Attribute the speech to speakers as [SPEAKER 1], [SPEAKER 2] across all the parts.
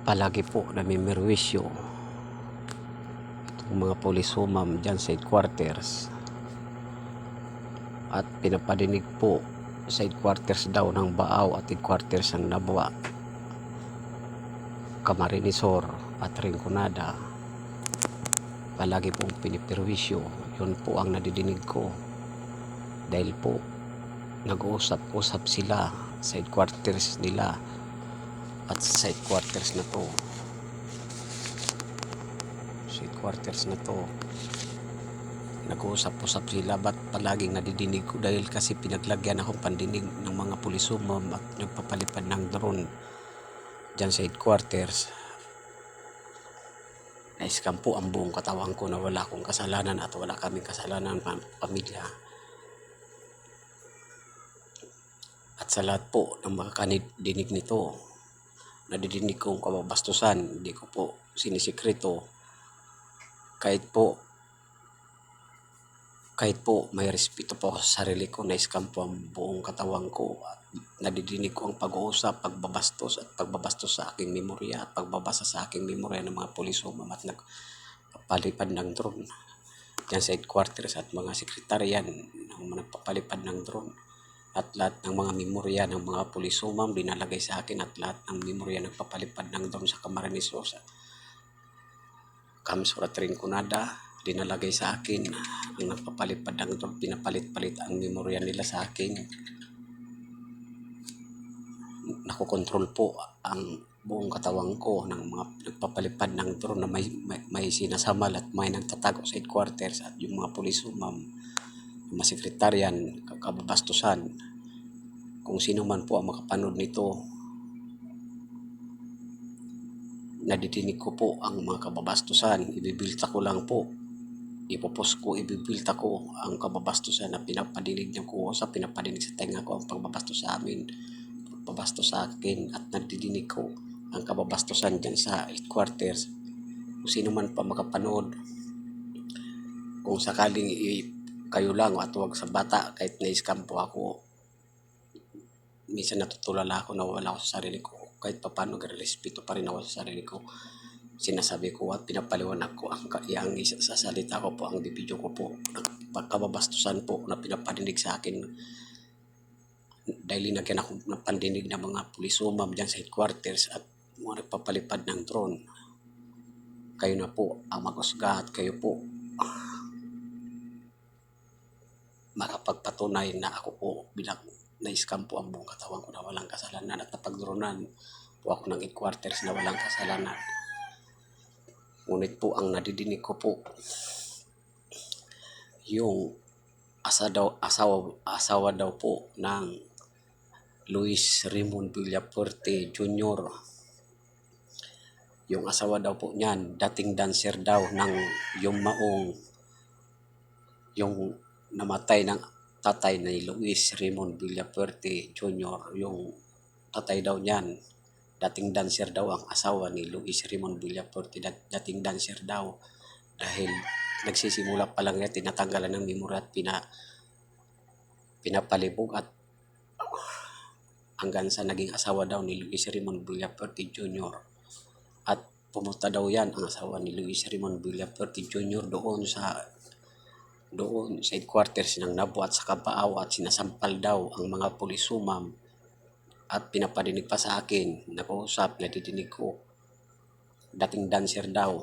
[SPEAKER 1] Palagi po namimirwisyo itong mga pulisumam dyan sa headquarters, at pinapadinig po sa headquarters daw ng Baaw at headquarters ng Nabwa, Camarinesor at Rinconada. Palagi pong pinipirwisyo. Yun po ang nadidinig ko, dahil po nag-uusap-usap sila sa headquarters nila at sa headquarters na to. Sa headquarters na to nag-uusap-usap sila. Ba't palaging nadidinig ko? Dahil kasi pinaglagyan akong pandinig ng mga pulisumam at nagpapalipad ng drone dyan sa headquarters. Na-scam po ang buong katawan ko na wala akong kasalanan at wala kaming kasalanan pamilya. At sa lahat po ng mga kanidinig nito, nadidinig kong kababastusan, hindi ko po sinisikreto. Kahit po may respeto po sa sarili ko, na-scam po ang buong katawan ko. At nadidinig ko ang pag-uusap, pagbabastos at pagbabastos sa aking memorya at pagbabasa sa aking memorya ng mga pulisumam at nagpapalipad ng drone dyan sa headquarters, at mga sekretaryan ng nagpapalipad ng drone, at lahat ng mga memorya ng mga pulisumam dinalagay sa akin, at lahat ng memorya nagpapalipad ng drone sa Camarinesor, sa Camsor at Rinconada dinalagay sa akin. Ang nagpapalipad ng drone, pinapalit-palit ang memorya nila sa akin. Nakokontrol po ang buong katawan ko ng mga nagpapalipad ng drone na may sinasamal at may nagtatago sa headquarters, at yung mga pulisumam, yung mga sekretaryan, kababastusan. Kung sino man po ang makapanood nito, nadidinig ko po ang mga kababastusan. Ibibilta ko lang po, ipopost ko, ibibilta ko ang kababastusan na pinapadinig niyo ko sa pinapadinig sa tenga ko, ang pagbabastos sa amin, pagbabastos sa akin, at nadidinig ko ang kababastusan dyan sa headquarters. Kung sino man pa makapanood, kung sakaling kayo lang at huwag sa bata, kahit na-scam po ako, minsan natutulala ako na wala ako sa sarili ko. Kahit pa paano, respeto pa rin ako sa sarili ko. Sinasabi ko at pinapaliwanag ko ang sa salita ko po, ang bibidyo ko po, ang pagkababastusan po na pinapadinig sa akin. Dahil linagyan ako ng pandinig ng mga pulisumam dyan sa headquarters at mga nagpapalipad ng drone. Kayo na po ang maghusga, at kayo po makapagpatunay na ako po bilang na-scam po ang buong katawan ko na walang kasalanan, at napagdronan po ako ng headquarters na walang kasalanan. Ngunit po ang nadidinig ko po, yung asawa daw po ng Luis Raymond Villafuerte Jr. Yung asawa daw po niyan, dating dancer daw ng yung namatay ng tatay ni Luis Raymond Villafuerte Jr. Yung tatay daw niyan, dating dancer daw ang asawa ni Luis Raymond Villafuerte, dating dancer daw. Dahil nagsisimula pa lang niya, tinatanggalan ng memorya at pinapalibog, at hanggang sa naging asawa daw ni Luis Raymond Villafuerte Jr. At pumunta daw yan, ang asawa ni Luis Raymond Villafuerte Jr. doon sa headquarters ng Nabwa at sa Baaw, at sinasampal daw ang mga pulisumam. At pinapadinig pa sa akin, nag-uusap, nadidinig ko, dating dancer daw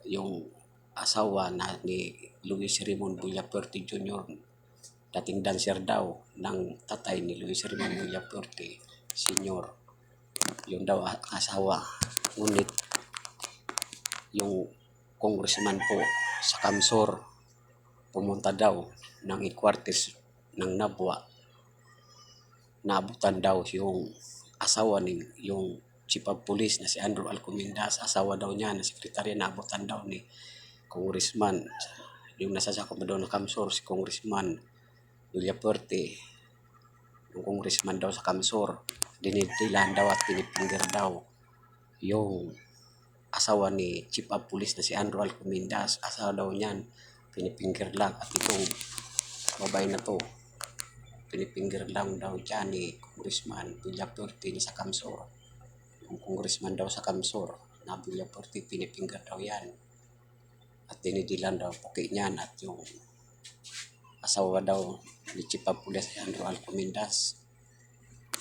[SPEAKER 1] yung asawa ni Luis Raymond Villafuerte Jr. Dating dancer daw ng tatay ni Luis Raymond Villafuerte Sr. Yun daw asawa. Ngunit yung congressman po sa Camsor, pumunta daw ng headquarters ng Nabwa, naabutan daw yung asawa ni yung chief of police na si Andrew Alcomendas, asawa daw niya na sekretarya, naabutan daw ni congressman, yung nasasakop daw ng Camsor, si congressman Villafuerte. Yung congressman daw sa Camsor, dinidilan daw at pinipindir daw yung asawa ni chief of police na si Andrew Alcomendas, asawa daw niyan, pinipinggir lang. At itong babae na to, pinipinggir lang daw dyan ni Congressman Villafuerte sa Camsor. yung congressman daw sa Kamsur na Villapuerte, pinipinggan daw yan. At dinidilan daw puki niyan at yung asawa daw ni Chief of Police Andrew Alcomendas.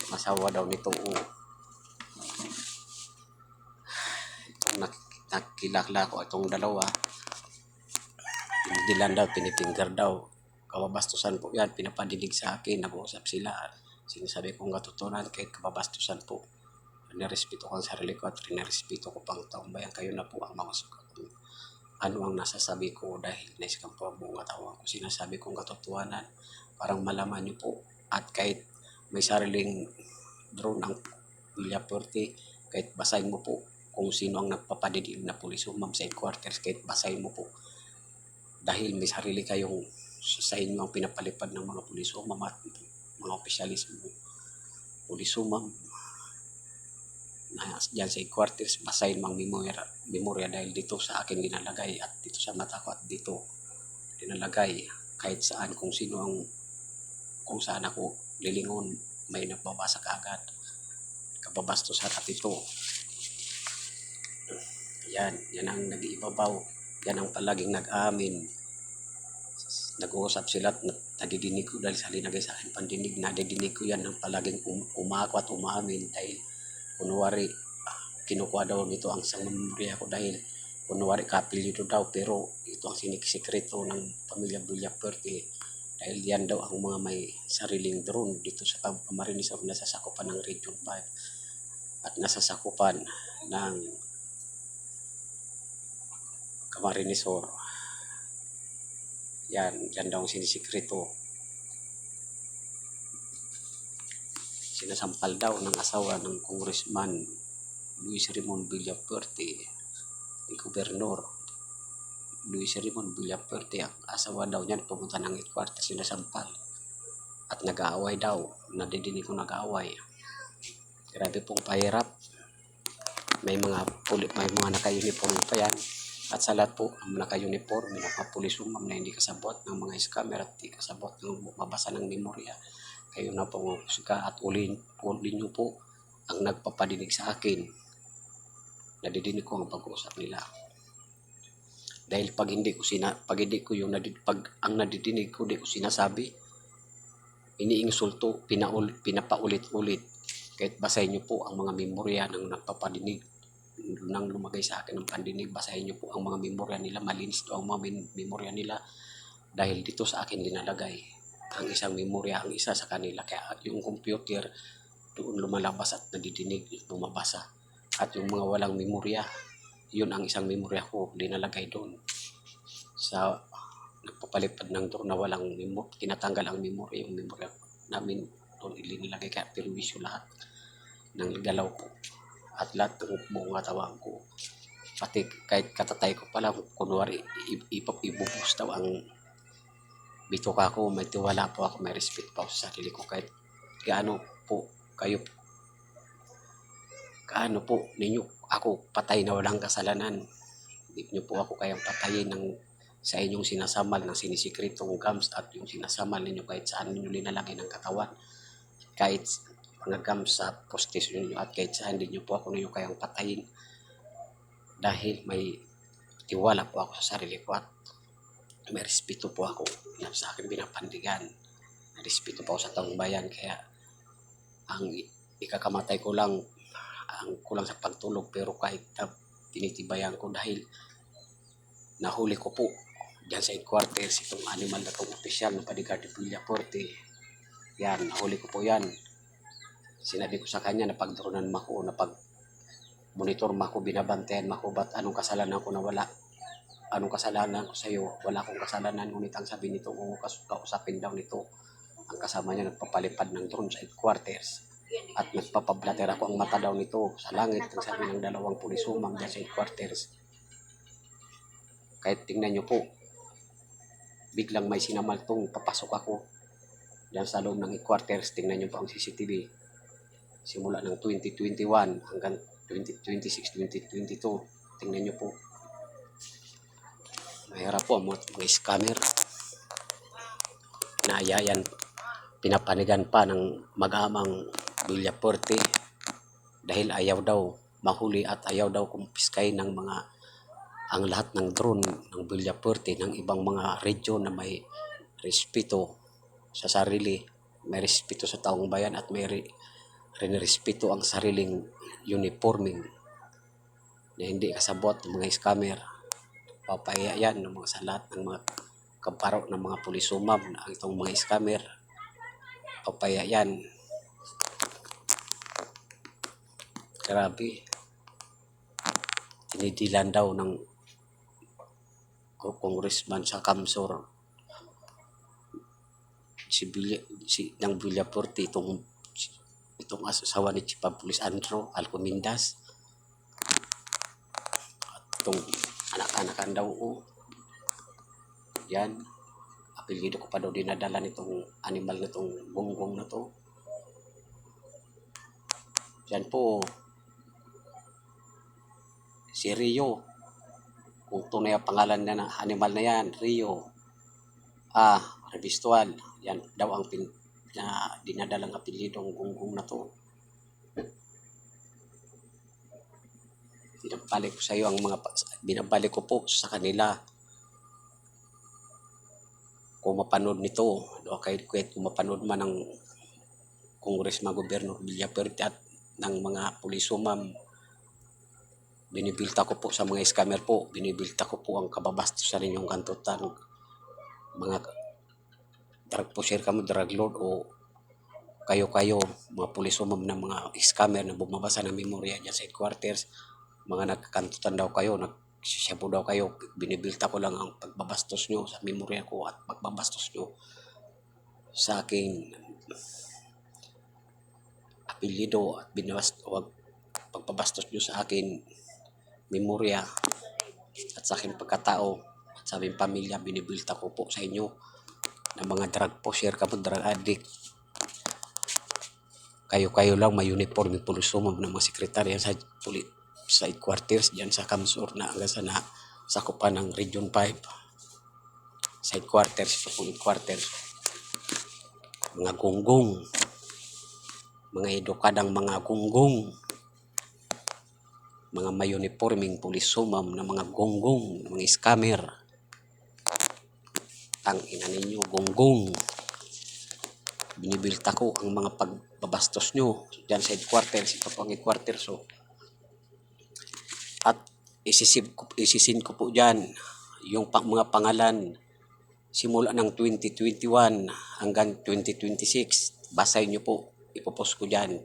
[SPEAKER 1] Asawa daw nito itong nakilala ko itong dalawa. Dinidilan daw, pinipinggan daw. Kababastusan po yan, pinapadinig sa akin, nag-uusap sila. Sinasabi kong katotohanan kahit kababastusan po. Nirespeto ko ang sarili ko at nirespeto ko pang taong bayan. Kayo na po ang mga sukat. Ano ang nasasabi ko dahil naiskan po ang buong katawan ko. Sinasabi kong katotohanan, parang malaman niyo po. At kahit may sariling drone ang Villapuerte, kahit basahin mo po kung sino ang nagpapadidig na pulis ma'am sa headquarters, kahit basahin mo po. Dahil may sarili kayong sa inyo ang pinapalipad ng mga pulis ma'am at mga opisyalis mo. Pulis ma'am na dyan sa headquarters, basahin mang memorya dahil dito sa akin dinalagay at dito sa mata ko at dito dinalagay kahit saan kung sino ang kung saan ako lilingon may nagbabasa kaagad kababastusan at ito yan ang nag-iibabaw, yan ang palaging nag-amin, nag-uusap sila at nadidinig ko dahil sa linagay sa akin pandinig, nadidinig ko yan ang palaging umako at umamin dahil kunwari kinukuha daw nito ang isang memorya ko dahil kunwari kapilyo daw pero ito ang sinisikreto ng pamilya Villapuerte dahil yan daw ang mga may sariling drone dito sa Camarines Sur, nasasakupan ng Region 5 at nasasakupan ng Camarines Sur. Yan daw ang sinisikreto. Sinasampal daw ng asawa ng Congressman Luis Ramon Villapuerte, ni Gobernador Luis Ramon Villapuerte, ang asawa daw niyan pumunta ng headquarters, sinasampal at nag-aaway daw, nadidinig ko nag-aaway. Grabe pong pahirap. May mga naka-uniform pa yan at sa lahat po ang naka-uniform, may mga pulis ma'am na hindi kasabot ng mga scammer at hindi kasabot ng mabasa ng memorya. Kayo na po mga at ulin nyo po ang nagpapadinig sa akin. Nadidinig ko ang pag-uusap nila. Dahil pag ang nadidinig ko, di ko sinasabi, iniinsulto, pinapaulit-ulit. Kahit basahin nyo po ang mga memorya ng nagpapadinig, nang lumagay sa akin ng pandinig, basahin nyo po ang mga memorya nila, malinis daw ang mga memorya nila. Dahil dito sa akin linalagay ang isang memorya, ang isa sa kanila. Kaya yung computer, doon lumalabas at nadidinig, lumabasa. At yung mga walang memorya, yun ang isang memorya ko, linalagay doon. Sa nagpapalipad ng drone na walang tinatanggal ang memorya, yung memorya namin doon ilinilagay. Kaya perwisyo lahat ng galaw ko at lahat ng buong katawan ko. Pati kahit katatay ko pala, kunwari ibubus daw ang bituka ko, may tiwala po ako, may respect po sa sarili ko kahit gaano po ninyo ako patay na walang kasalanan. Hindi nyo po ako kayang patayin sa inyong sinasamal ng sinisikretong gams at yung sinasamal ninyo kahit saan ninyo linalagay ng katawan. Kahit mga gams sa postis ninyo at kahit saan hindi nyo po ako ninyo kayang patayin dahil may tiwala po ako sa sarili ko at may respeto po ako yan sa akin binapandigan. May respeto po ako sa taong bayan kaya ang ikakamatay ko lang ang kulang sa pagtulog pero kahit tinitibayan ko dahil nahuli ko po diyan sa headquarters itong animal na itong opisyal ng bodyguard ng Villapuerte. Yan, nahuli ko po yan. Sinabi ko sa kanya na pagdronan mo ako, na pag monitor mo ako, binabantayan mo ako, ba't anong kasalanan ko na wala? Anong kasalanan ko sa iyo? Wala akong kasalanan, ngunit ang sabi nito, kausapin daw nito. Ang kasama niya nagpapalipad ng drone sa headquarters. At nagpapablatter ako ang mata daw nito sa langit. Ang sabi ng dalawang pulis ma'am dyan sa headquarters. Kahit tingnan nyo po, biglang may sinamaltong papasok ako dyan sa loob ng headquarters. Tingnan nyo po ang CCTV. Simula ng 2021 hanggang 2026, 2022. Tingnan nyo po. Mahirap po ang mga scammer. Naayayan, pinapanigan pa ng mag-amang Villapuerte dahil ayaw daw mahuli at ayaw daw kumpiskay ng mga ang lahat ng drone ng Villafuerte ng ibang mga region na may respeto sa sarili, may respeto sa taong bayan at may respeto ang sariling uniforming na hindi kasabot ng mga scammer. Papaya yan ng mga sa lahat ng mga kaparo ng mga pulisumab na itong mga scammer. Papaya yan. Grabe. Tinidilan daw ng congressman sa Kamsur ng Villafuerte itong asawa ni Chief of Police Andrew Alcomindas at itong anak-anakan daw yan, apelyido ko pa daw dinadala nitong animal na itong gonggong na to. Yan po si Rio, kung tunay ang pangalan na ng animal na yan, Rio Revistual, yan daw ang na dinadalang apelyidong gonggong na to. Binabalik ko sa iyo binabalik ko po sa kanila kung mapanood nito, kahit kung mapanood man ng Congressman Gobernador Villafuerte at ng mga pulisumam, binibilta ko po sa mga scammer po, binibilta ko po ang kababastos sa ninyong kantutan, mga drug pusher kamo, drug lord o kayo mga pulisumam na mga scammer na bumabasa ng memorya dyan sa headquarters, mga nagkakantutan daw kayo, nagsisyabu daw kayo, binibilta ko lang ang pagbabastos nyo sa memorya ko at pagbabastos nyo sa aking apelyido at pagbabastos nyo sa akin memorya at sa aking pagkatao at sa aming pamilya. Binibilta ko po sa inyo na mga drug pusher kamo, drug addict, kayo lang may uniform, may pulisumab ng mga sekretarya sa headquarters dyan sa Kamsur na hanggang sa nasakupan ng Region 5 sa headquarters, mga gonggong, mga edukadang mga gonggong, mga may uniforming pulisumam na mga gonggong, mga scammer. Ang ina ninyo, gonggong. Binibilta ko ang mga pagbabastos nyo dyan sa headquarters, ito po ang headquarters. At isisin ko po dyan yung mga pangalan simula ng 2021 hanggang 2026. Basahin nyo po, ipopost ko dyan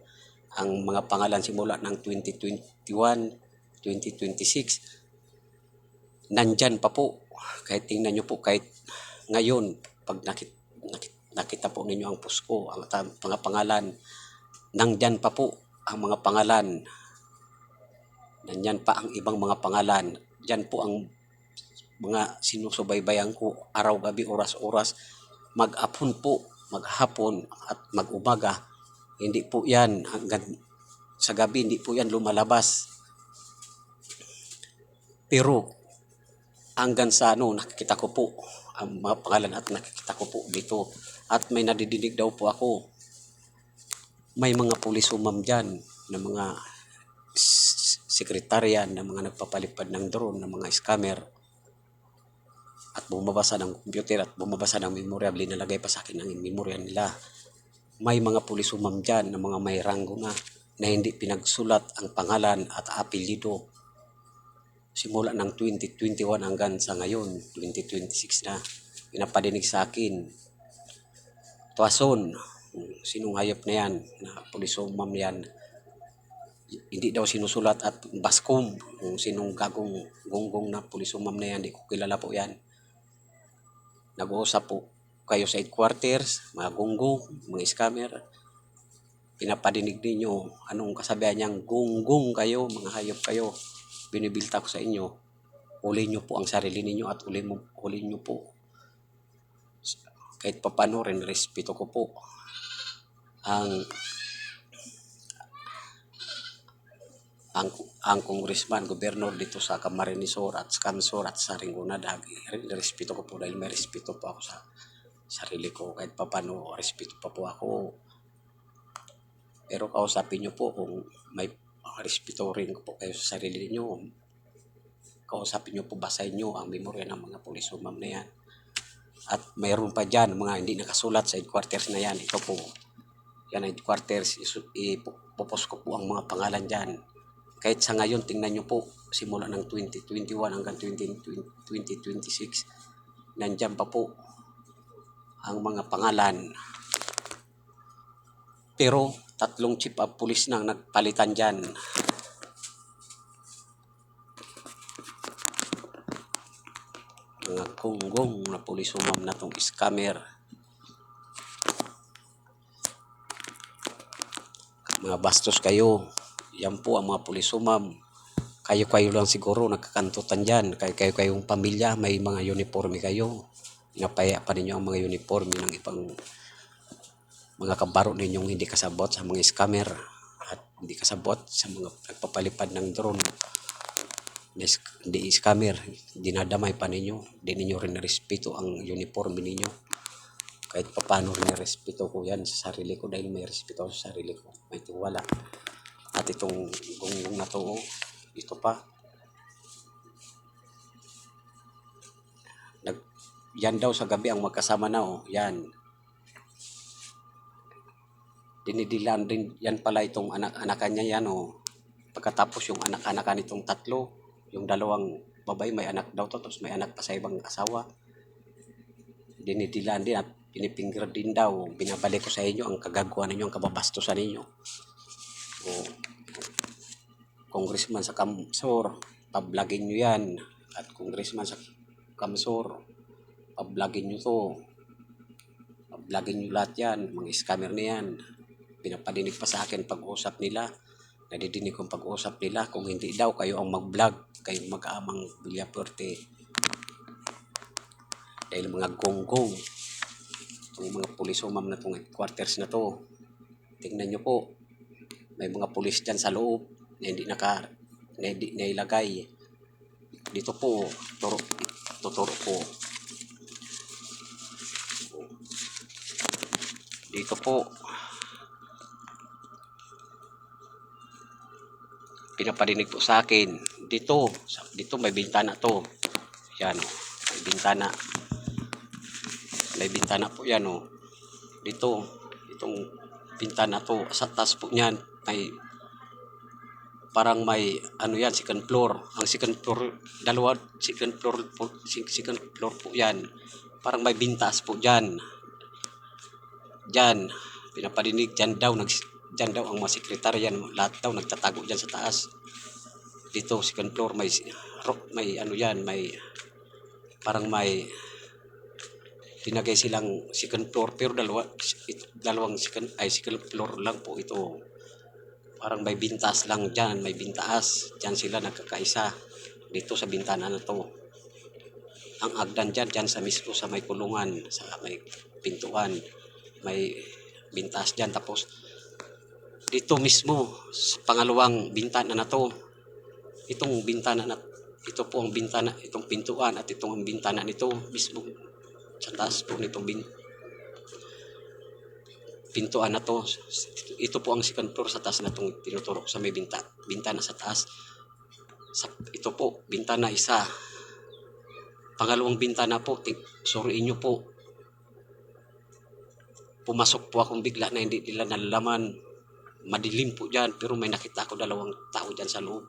[SPEAKER 1] ang mga pangalan simula ng 2021, 2026. Nandyan pa po, kahit tingnan nyo po, kahit ngayon, pag nakita po ninyo ang post ko, ang mga pangalan, nandyan pa po ang mga pangalan. Nandyan pa ang ibang mga pangalan. Diyan po ang mga sinusubaybayan ko araw-gabi, oras-oras, mag-apon po, maghapon at mag-umaga. Hindi po yan hanggang sa gabi, hindi po yan lumalabas. Pero hanggang sa nakikita ko po ang mga pangalan at nakikita ko po dito at may nadidinig daw po ako. May mga pulisumam dyan na mga sekretarya na mga nagpapalipad ng drone na mga scammer at bumabasa ng computer at bumabasa ng memorya, linalagay pa sa akin ang memorya nila. May mga pulisumam dyan na mga may ranggo na hindi pinagsulat ang pangalan at apelyido simula ng 2021 hanggang sa ngayon, 2026 na. Pinapadinig sa akin, Tuason, sinong hayop na yan, na pulisumam yan, hindi daw sinusulat at baskom, kung sinong gonggong na pulisumam na yan, hindi ko kilala po yan. Nag-uusap po kayo sa headquarters, mga gonggong, mga scammer, pinapadinig ninyo, anong kasabihan niyang gonggong kayo, mga hayop kayo, binibilta ko sa inyo, huli nyo po ang sarili ninyo at huli nyo po. Kahit papano rin, respeto ko po ang congressman, gobernador dito sa Camarines Sur at Kamsur at sa Ringgonan. Respeto ko po dahil may respeto po ako sa sarili ko. Kahit papano, respeto pa po ako. Pero kausapin nyo po kung may respetuhin ko po kayo sa sarili niyo. Kausapin niyo po, basahin niyo ang memorya ng mga pulis o ma'am na yan. At mayroon pa dyan mga hindi nakasulat sa headquarters na yan. Ito po, yan ang headquarters. Ipupos ko po ang mga pangalan dyan. Kahit sa ngayon, tingnan nyo po, simula ng 2021 hanggang 2026, nandyan pa po ang mga pangalan. Pero 3 chief of police nang nagpalitan dyan. Mga gonggong na pulis ma'am na tong scammer. Mga bastos kayo. Yan po ang mga pulis ma'am. Kayo lang siguro nagkakantutan dyan. Kayong pamilya, may mga uniforme kayo. Napaya pa ninyo ang mga uniforme ng ibang mga kabaro ninyong hindi kasabot sa mga scammer at hindi kasabot sa mga nagpapalipad ng drone. Hindi scammer, dinadamay pa ninyo. Hindi ninyo rin respeto ang uniforme ninyo. Kahit paano rin respeto ko yan sa sarili ko dahil may respeto sa sarili ko. May tiwala. At itong gonggong na to, ito pa. Yan daw sa gabi ang magkasama na yan. Dinidilaan din yan pala itong anak-anakan niya yan Pagkatapos yung anak-anakan itong 3, yung 2 babae may anak daw to, tapos may anak pa sa ibang asawa. Dinidilaan din at pinipinggir din daw. Binabalik ko sa inyo ang kagagawa ninyo, ang kababastusan ninyo. Congressman sa Kamsur, pablagin nyo yan. At congressman sa Kamsur, pablagin nyo to. Pablagin nyo lahat yan, mga scammer na yan. Pinapadinig pa sa akin pag-usap nila. Nadidinig kong pag-usap nila. Kung hindi daw kayo ang mag-vlog, kayong mag-aamang Villafuerte. Dahil mga gonggong, itong mga pulis ma'am na itong headquarters na to. Tingnan nyo po, may mga pulis dyan sa loob na hindi nailagay. Dito po, tuturo po. Dito po, pinapadinig po sa akin. Dito may bintana to. Yan may bintana. May bintana po yan Dito, itong bintana to, sa taas po niyan, parang may yan, second floor. Ang second floor, second floor po yan. Parang may bintas po dyan. Dyan, pinapadinig dyan daw ang mga sekretaryan, lahat daw nagtatago dyan sa taas. Dito, second floor, may parang may pinagay silang second floor, pero dalawang second floor lang po ito. Parang may bintas lang dyan, may bintaas. Dyan sila nagkakaisa. Dito sa bintana na to. Ang agdan dyan sa mismo sa may kulungan, sa may pintuan. May bintaas dyan. Tapos dito mismo, sa pangalawang bintana na to. Ito po ang bintana, itong pintuan at itong ang bintana nito mismo. Sa taas po nitong pintuan na to. Ito po ang second floor sa taas na itong tinuturo sa may bintana sa taas. Ito po, bintana 1. Pangalawang bintana po, suriin nyo po. Pumasok po akong bigla na hindi nila nalalaman. Madilim po dyan, pero may nakita ako 2 tao dyan sa loob.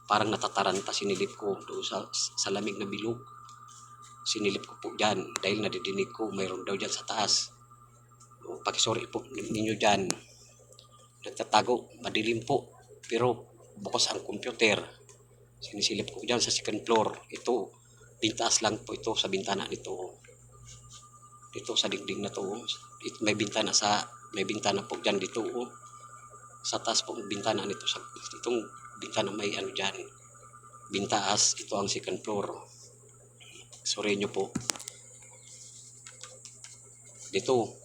[SPEAKER 1] Parang natataranta, sinilip ko doon sa lamig na bilog. Sinilip ko po dyan dahil nadidinig ko mayroon daw dyan sa taas. Pakisori po ninyo dyan. Nagtatago, madilim po. Pero bukas ang computer. Sinisilip ko dyan sa second floor. Ito, bintaas lang po ito sa bintana nito. Dito sa dingding na to. May bintana po dyan dito. Sa taas po bintana nito. Itong bintana may dyan. Bintaas, ito ang second floor. Sorry nyo po. Dito,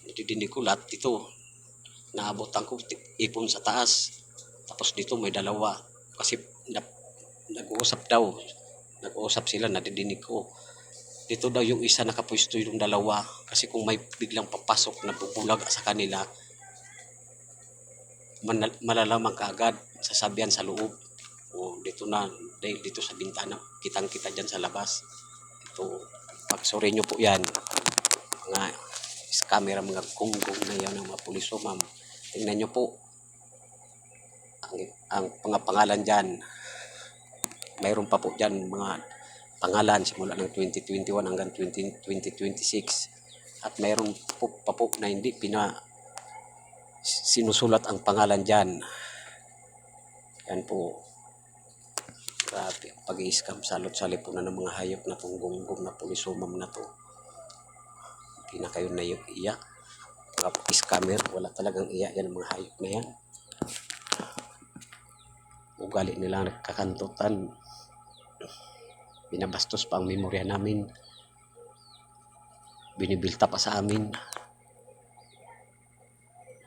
[SPEAKER 1] nadidinig ko lahat dito. Naabotan ko ipon sa taas. Tapos dito may 2. Kasi nag-uusap sila, nadidinig ko. Dito daw yung isa nakapwesto yung 2. Kasi kung may biglang papasok na bubulag sa kanila, malalaman ka agad, sasabihan sa loob. O dito na, dahil dito sa bintana, kitang-kita dyan sa labas. Ito, pagsuri nyo po yan, mga scammer, mga gunggong na yan, ng mga puliso, ma'am. Tingnan nyo po, ang mga pangalan dyan, mayroon pa po dyan mga pangalan simula ng 2021 hanggang 2026. At mayroon po pa po na hindi sinusulat ang pangalan dyan. Yan po. Grabe, pag-i-scam, salot-sali po na ng mga hayop na itong gunggong na pulisumam na to. Hindi na kayo naiyak. Mga scammer, wala talagang iyak yan mga hayop na yan. Ugali nila nagkakantutan. Binabastos pa ang memorya namin. Binibilta pa sa amin.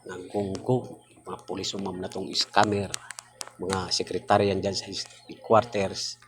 [SPEAKER 1] Ng gunggong, mga pulisumam na itong scammer. Mga sekretaryan dyan sa quarters.